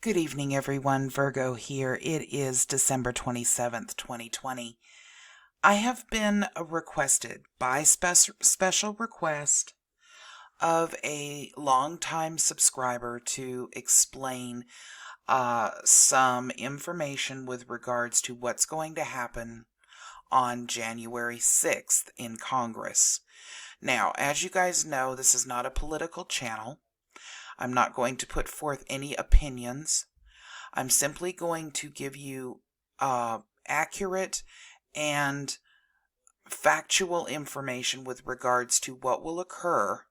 Good evening, everyone. Virgo here. It is December 27th, 2020. I have been requested by special request of a longtime subscriber to explain some information with regards to what's going to happen on January 6th in Congress. Now, as you guys know, this is not a political channel. I'm not going to put forth any opinions. I'm simply going to give you accurate and factual information with regards to what will occur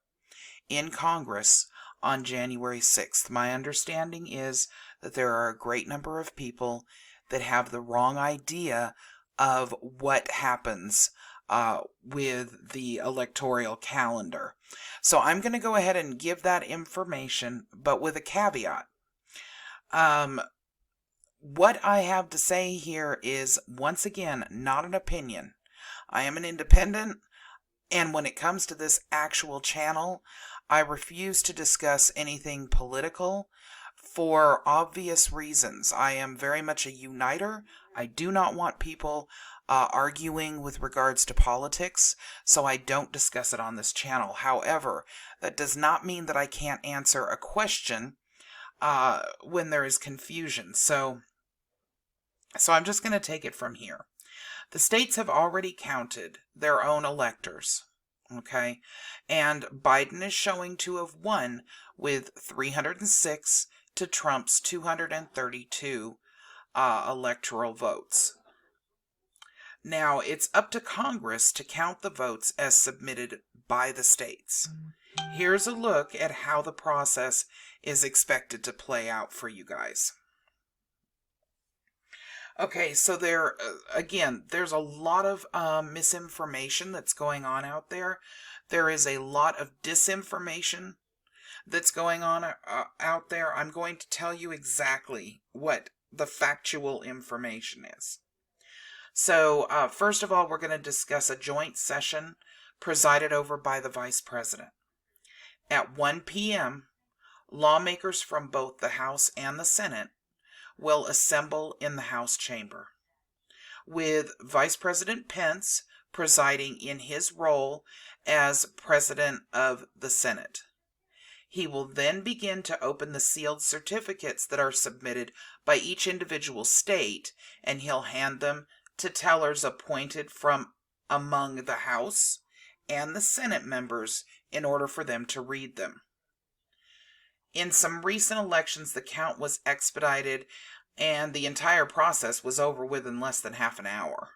in Congress on January 6th. My understanding is that there are a great number of people that have the wrong idea of what happens with the electoral calendar. So I'm going to go ahead and give that information, but with a caveat. What I have to say here is, once again, not an opinion. I am an independent, and when it comes to this actual channel, I refuse to discuss anything political for obvious reasons. I am very much a uniter. I do not want people arguing with regards to politics, so I don't discuss it on this channel. However, that does not mean that I can't answer a question when there is confusion. So I'm just going to take it from here. The states have already counted their own electors, okay? And Biden is showing to have won with 306 to Trump's 232 electoral votes. Now, it's up to Congress to count the votes as submitted by the states. Here's a look at how the process is expected to play out for you guys. Okay, so there's a lot of misinformation that's going on out there. There is a lot of disinformation that's going on out there. I'm going to tell you exactly what the factual information is. So, first of all, we're going to discuss a joint session presided over by the Vice President. At 1 p.m., lawmakers from both the House and the Senate will assemble in the House chamber, with Vice President Pence presiding in his role as President of the Senate. He will then begin to open the sealed certificates that are submitted by each individual state, and he'll hand them to tellers appointed from among the House and the Senate members in order for them to read them. In some recent elections, the count was expedited and the entire process was over within less than half an hour.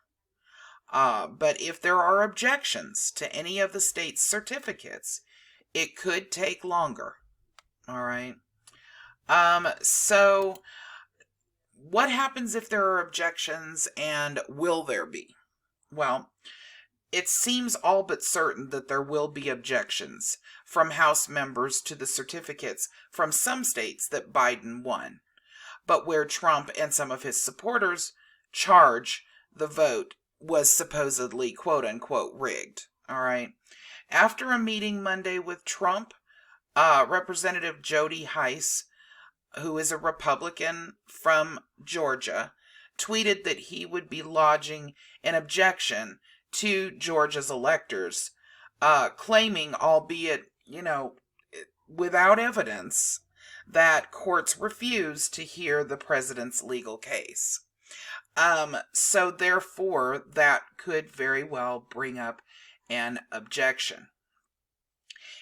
But if there are objections to any of the state's certificates, it could take longer. All right. So what happens if there are objections, and will there be? Well, it seems all but certain that there will be objections from House members to the certificates from some states that Biden won, but where Trump and some of his supporters charge the vote was supposedly quote-unquote rigged. All right. After a meeting Monday with Trump, Representative Jody Hice, who is a Republican from Georgia, tweeted that he would be lodging an objection to Georgia's electors, claiming, albeit, without evidence, that courts refuse to hear the president's legal case. So therefore, that could very well bring up an objection.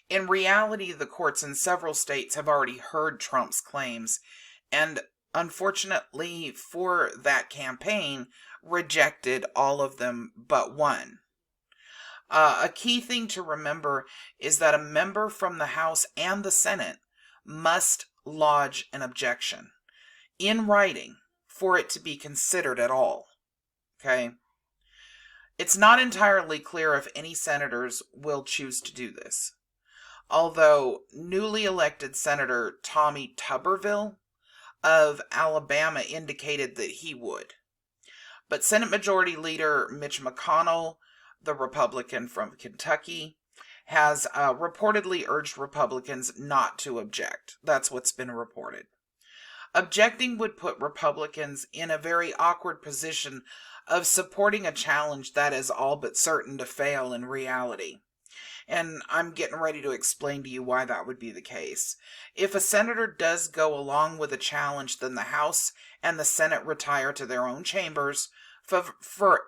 In reality, the courts in several states have already heard Trump's claims, and unfortunately for that campaign, rejected all of them but one. A key thing to remember is that a member from the House and the Senate must lodge an objection in writing for it to be considered at all. Okay? It's not entirely clear if any senators will choose to do this, although newly elected Senator Tommy Tuberville of Alabama indicated that he would. But Senate Majority Leader Mitch McConnell, the Republican from Kentucky, has reportedly urged Republicans not to object. That's what's been reported. Objecting would put Republicans in a very awkward position of supporting a challenge that is all but certain to fail in reality. And I'm getting ready to explain to you why that would be the case. If a senator does go along with a challenge, then the House and the Senate retire to their own chambers for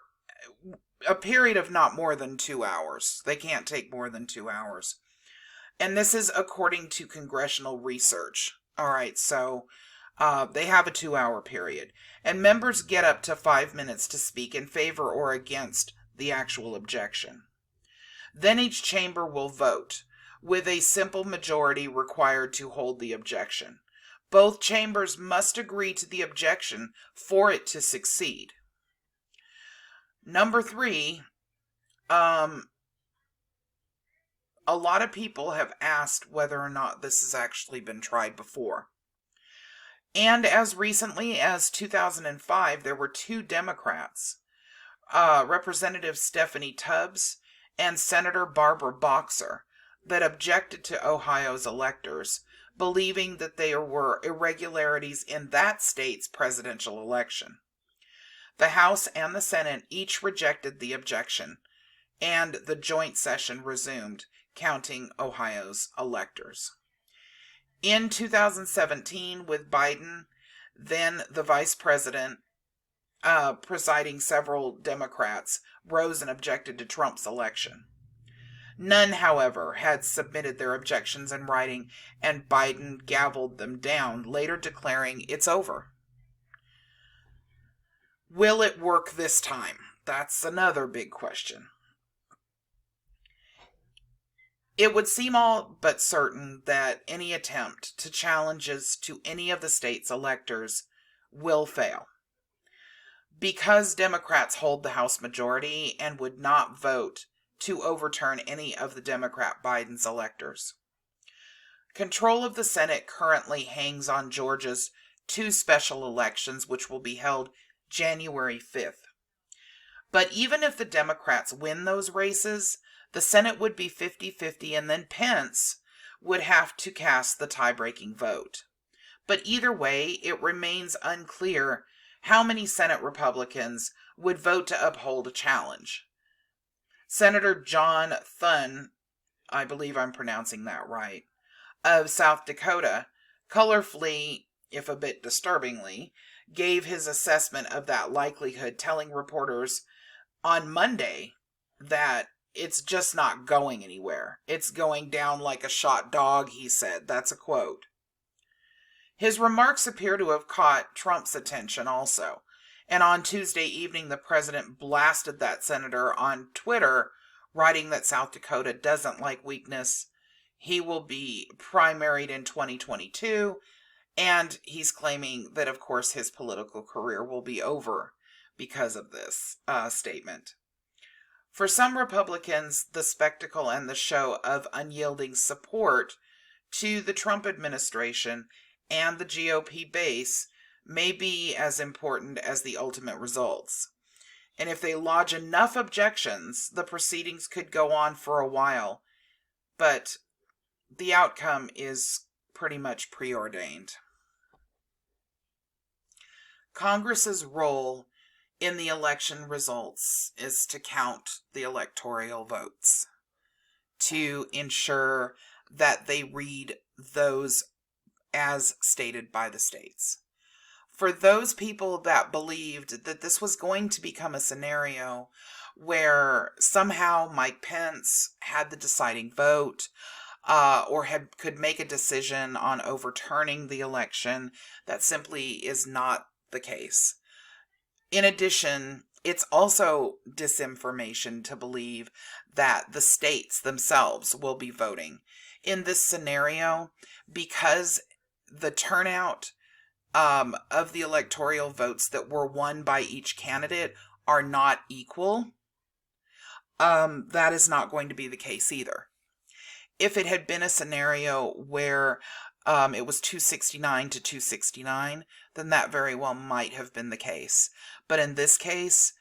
a period of not more than 2 hours. They can't take more than 2 hours. And this is according to congressional research. All right, so they have a 2-hour period. And members get up to 5 minutes to speak in favor or against the actual objection. Then each chamber will vote, with a simple majority required to hold the objection. Both chambers must agree to the objection for it to succeed. Number 3, a lot of people have asked whether or not this has actually been tried before. And as recently as 2005, there were 2 Democrats, Representative Stephanie Tubbs and Senator Barbara Boxer, that objected to Ohio's electors, believing that there were irregularities in that state's presidential election. The House and the Senate each rejected the objection, and the joint session resumed, counting Ohio's electors. In 2017, with Biden, then the vice president, presiding, several Democrats rose and objected to Trump's election. None, however, had submitted their objections in writing, and Biden gavelled them down, later declaring it's over. Will it work this time? That's another big question. It would seem all but certain that any attempt to challenges to any of the state's electors will fail, because Democrats hold the House majority and would not vote to overturn any of the Democrat Biden's electors. Control of the Senate currently hangs on Georgia's 2 special elections, which will be held January 5th. But even if the Democrats win those races, the Senate would be 50-50, and then Pence would have to cast the tie-breaking vote. But either way, it remains unclear how many Senate Republicans would vote to uphold a challenge. Senator John Thune, I believe I'm pronouncing that right, of South Dakota, colorfully, if a bit disturbingly, gave his assessment of that likelihood, telling reporters on Monday that it's just not going anywhere. It's going down like a shot dog, he said. That's a quote. His remarks appear to have caught Trump's attention also. And on Tuesday evening, the president blasted that senator on Twitter, writing that South Dakota doesn't like weakness. He will be primaried in 2022, and he's claiming that, of course, his political career will be over because of this statement. For some Republicans, the spectacle and the show of unyielding support to the Trump administration and the GOP base may be as important as the ultimate results. And if they lodge enough objections, the proceedings could go on for a while, but the outcome is pretty much preordained. Congress's role in the election results is to count the electoral votes, to ensure that they read those as stated by the states. For those people that believed that this was going to become a scenario where somehow Mike Pence had the deciding vote, or could make a decision on overturning the election, that simply is not the case. In addition, it's also disinformation to believe that the states themselves will be voting. In this scenario, because the turnout of the electoral votes that were won by each candidate are not equal, that is not going to be the case either. If it had been a scenario where it was 269 to 269, then that very well might have been the case. But in this case,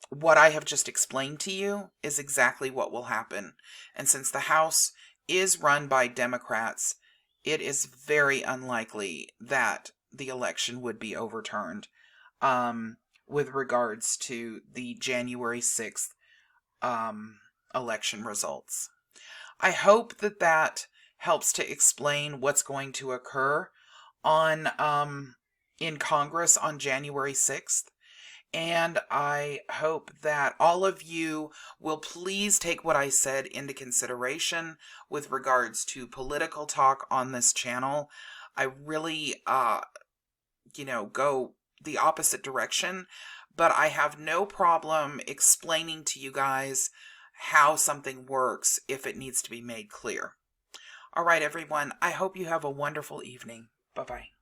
what I have just explained to you is exactly what will happen. And since the House is run by Democrats, it is very unlikely that the election would be overturned with regards to the January 6th election results. I hope that that helps to explain what's going to occur on in Congress on January 6th. And I hope that all of you will please take what I said into consideration with regards to political talk on this channel. I really, go the opposite direction, but I have no problem explaining to you guys how something works if it needs to be made clear. All right, everyone, I hope you have a wonderful evening. Bye-bye.